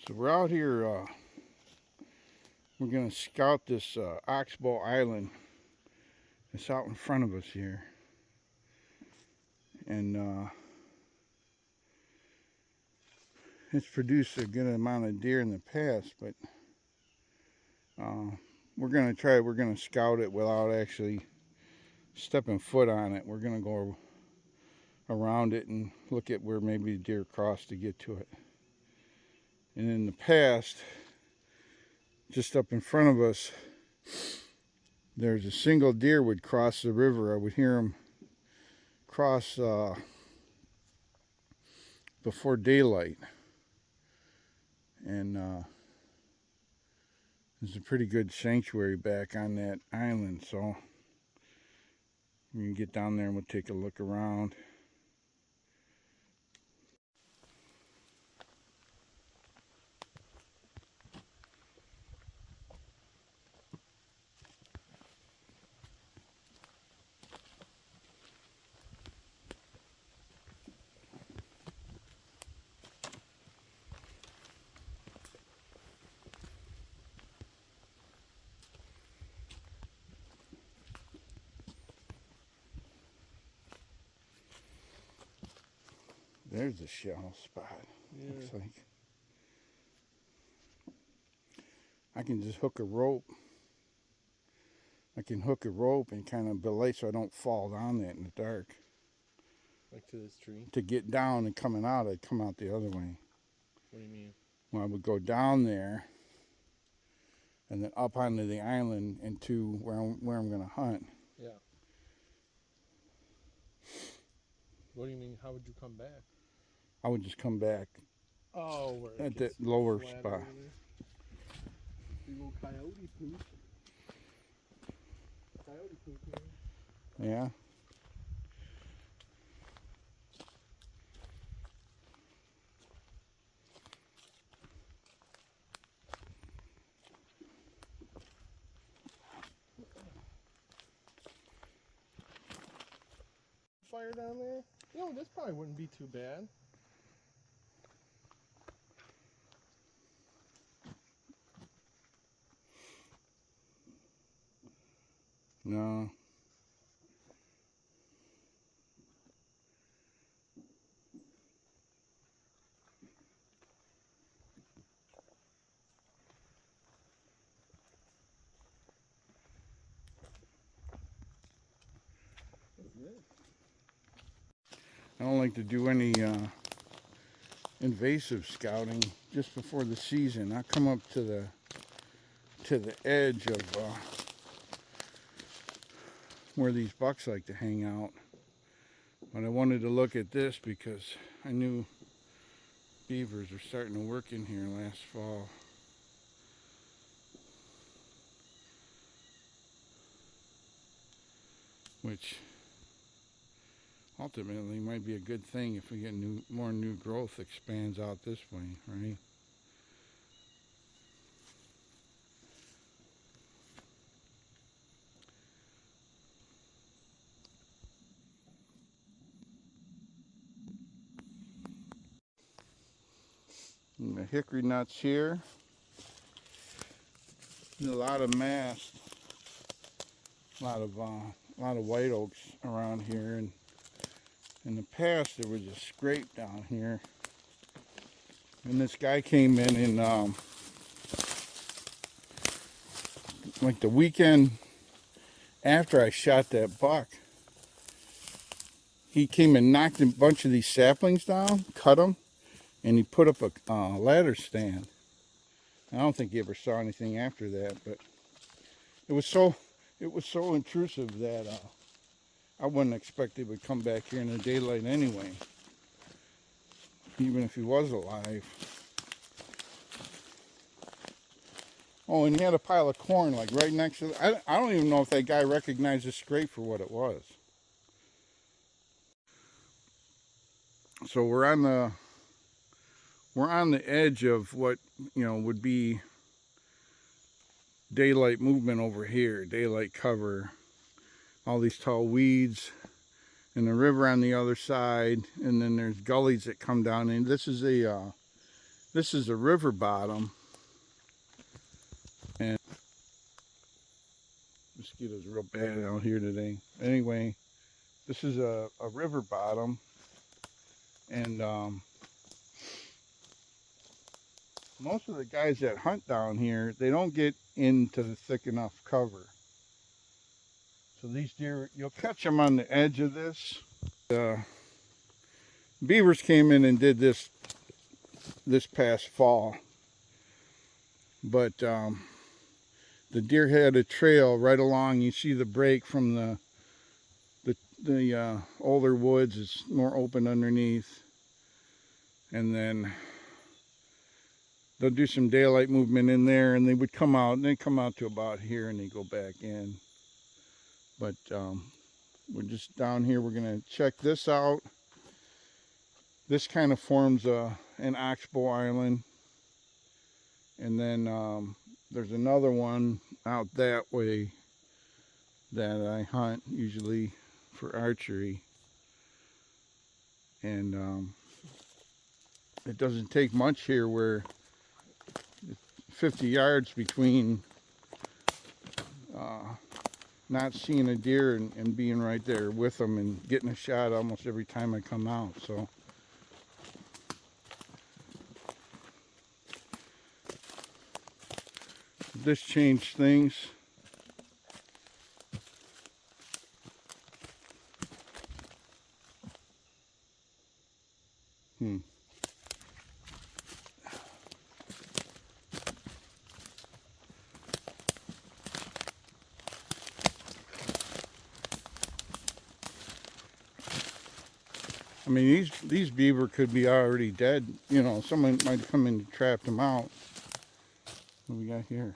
So we're out here, we're going to scout this Oxbow Island. It's out in front of us here. And it's produced a good amount of deer in the past, but we're going to scout it without actually stepping foot on it. We're going to go around it and look at where maybe the deer cross to get to it. And in the past, just up in front of us, there's a single deer would cross the river. I would hear him cross before daylight. And there's a pretty good sanctuary back on that island, so we can get down there and we'll take a look around. There's a shallow spot. Yeah. Looks like I can just hook a rope. I can hook a rope and kind of belay so I don't fall down that in the dark. Like to this tree? To get down and coming out, I'd come out the other way. What do you mean? Well, I would go down there and then up onto the island into where I'm going to hunt. Yeah. What do you mean? How would you come back? I would just come back. Oh, where at that lower spot. Big old coyote poop. Coyote poop here. Yeah. Fire down there? You know, this probably wouldn't be too bad. No. I don't like to do any invasive scouting just before the season. I come up to the edge of where these bucks like to hang out. But I wanted to look at this because I knew beavers were starting to work in here last fall. Which ultimately might be a good thing if we get more new growth expands out this way, right? And the hickory nuts here. There's a lot of mast, a lot of white oaks around here, and in the past there was a scrape down here, and this guy came in and like the weekend after I shot that buck, he came and knocked a bunch of these saplings down, cut them, and he put up a ladder stand. I don't think he ever saw anything after that, but it was so intrusive that I wouldn't expect he would come back here in the daylight anyway, even if he was alive. Oh, and he had a pile of corn like right next to I don't even know if that guy recognized the scrape for what it was. So we're on the edge of what, you know, would be daylight movement over here, daylight cover, all these tall weeds, and the river on the other side, and then there's gullies that come down in. This is This is a river bottom, and mosquitoes real bad out here today. Anyway, this is a river bottom, and most of the guys that hunt down here, they don't get into the thick enough cover. So these deer, you'll catch them on the edge of this. Beavers came in and did this past fall, but the deer had a trail right along. You see the break from the older woods. It's more open underneath, and then they'll do some daylight movement in there, and they would come out, and they come out to about here, and they go back in. But we're just down here. We're gonna check this out. This kind of forms an oxbow island, and then there's another one out that way that I hunt usually for archery, and it doesn't take much here, where 50 yards between not seeing a deer and being right there with them and getting a shot almost every time I come out. So this changed things. I mean, these beaver could be already dead. You know, someone might have come in and trapped them out. What we got here?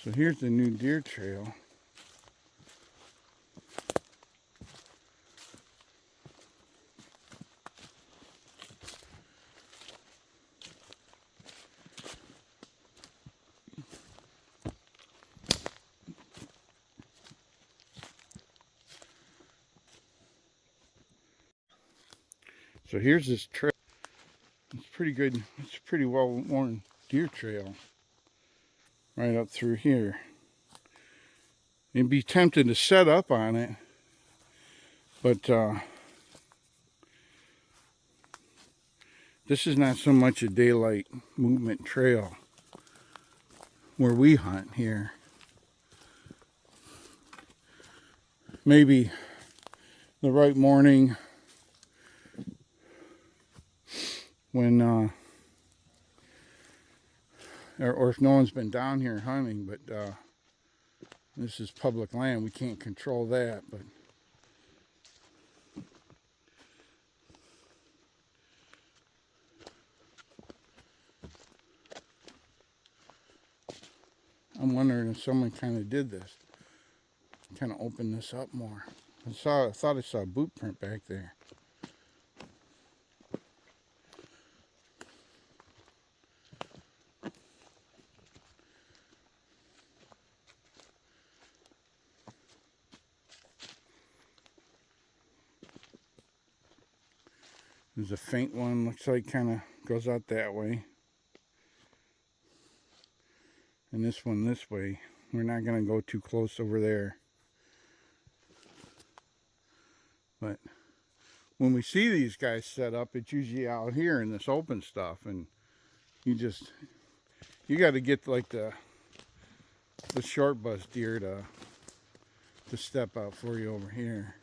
So here's the new deer trail. So here's this trail. It's pretty good. It's a pretty well-worn deer trail right up through here. You'd be tempted to set up on it, but this is not so much a daylight movement trail where we hunt here. Maybe the right morning when or if no one's been down here hunting, but this is public land. We can't control that, but I'm wondering if someone kind of did this, kind of opened this up more. I thought I saw a boot print back there. There's a faint one, looks like kind of goes out that way. And this one this way. We're not going to go too close over there. But when we see these guys set up, it's usually out here in this open stuff. And you got to get like the short bus deer to step out for you over here.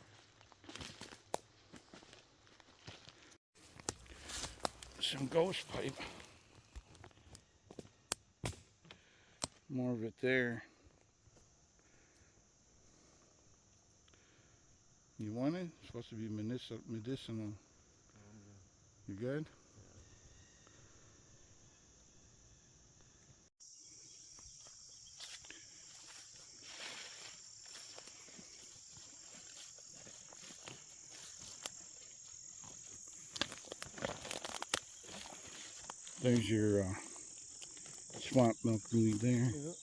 Some ghost pipe. More of it there. You want it? It's supposed to be medicinal. You good? There's your swamp milkweed there. Yep.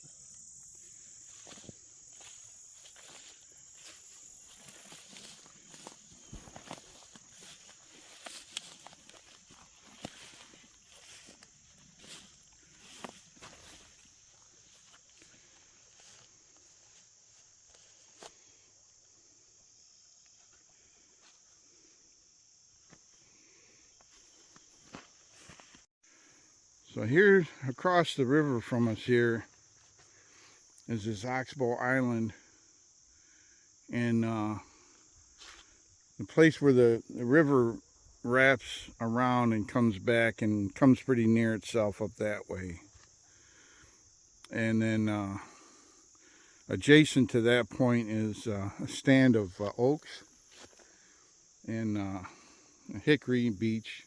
So here across the river from us here is this Oxbow Island, and the place where the river wraps around and comes back and comes pretty near itself up that way. And then adjacent to that point is a stand of oaks and a hickory beech.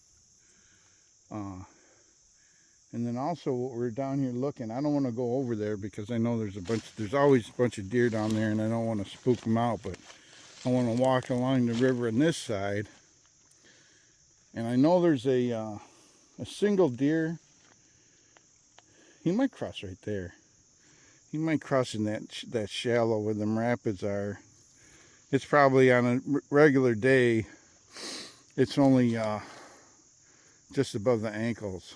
And then also we're down here looking. I don't want to go over there because I know there's always a bunch of deer down there, and I don't want to spook them out, but I want to walk along the river on this side. And I know there's a single deer. He might cross right there. He might cross in that shallow where them rapids are. It's probably on a regular day. It's only just above the ankles.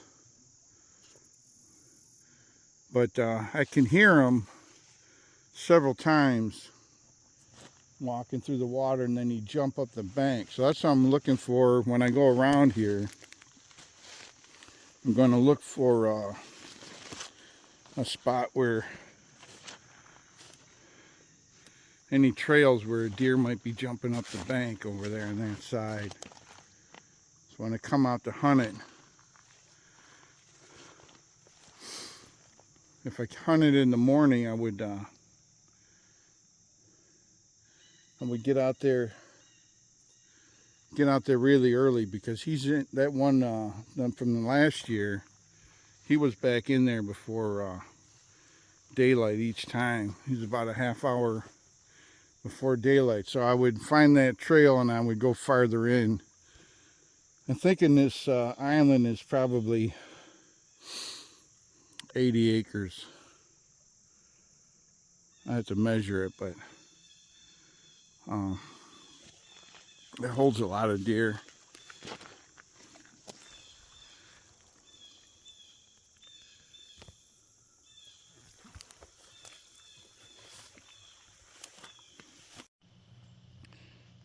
But I can hear him several times walking through the water, and then he jump up the bank. So that's what I'm looking for when I go around here. I'm going to look for a spot where any trails where a deer might be jumping up the bank over there on that side. So when I come out to hunt it, if I hunt it in the morning, I would get out there really early, because he's in that one from the last year. He was back in there before daylight each time. He's about a half hour before daylight. So I would find that trail and I would go farther in. I'm thinking this island is probably 80 acres. I have to measure it, but it holds a lot of deer.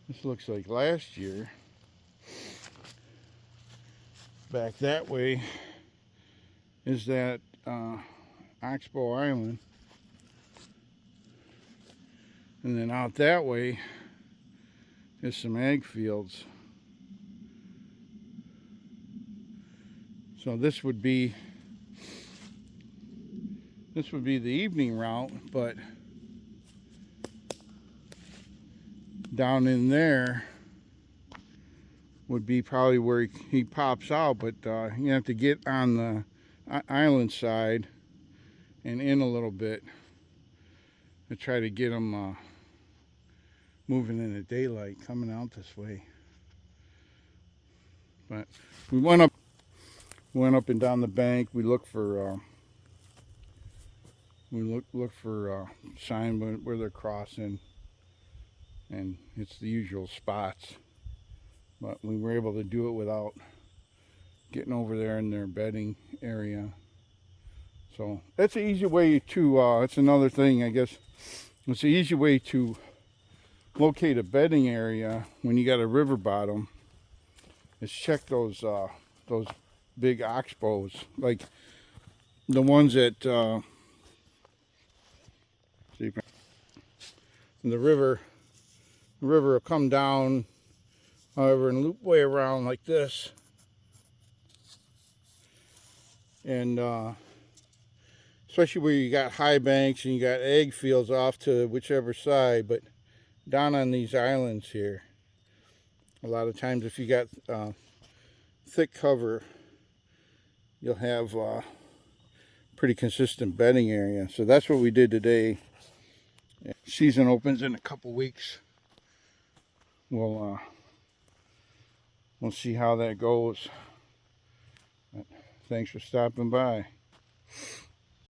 This looks like last year. Back that way is that Oxbow Island. And then out that way is some ag fields. So this would be the evening route, but down in there would be probably where he pops out, but you have to get on the island side and in a little bit to try to get him moving in the daylight coming out this way. But we went up and down the bank. We looked for sign where they're crossing, and it's the usual spots. But we were able to do it without getting over there in their bedding area. So that's an easy way to, that's another thing, I guess. It's an easy way to locate a bedding area when you got a river bottom, is check those big oxbows, like the ones that see, the river will come down, however, and loop way around like this, and especially where you got high banks and you got ag fields off to whichever side. But down on these islands here, a lot of times if you got thick cover, you'll have pretty consistent bedding area. So that's what we did today. Season opens in a couple weeks. We'll see how that goes. But thanks for stopping by.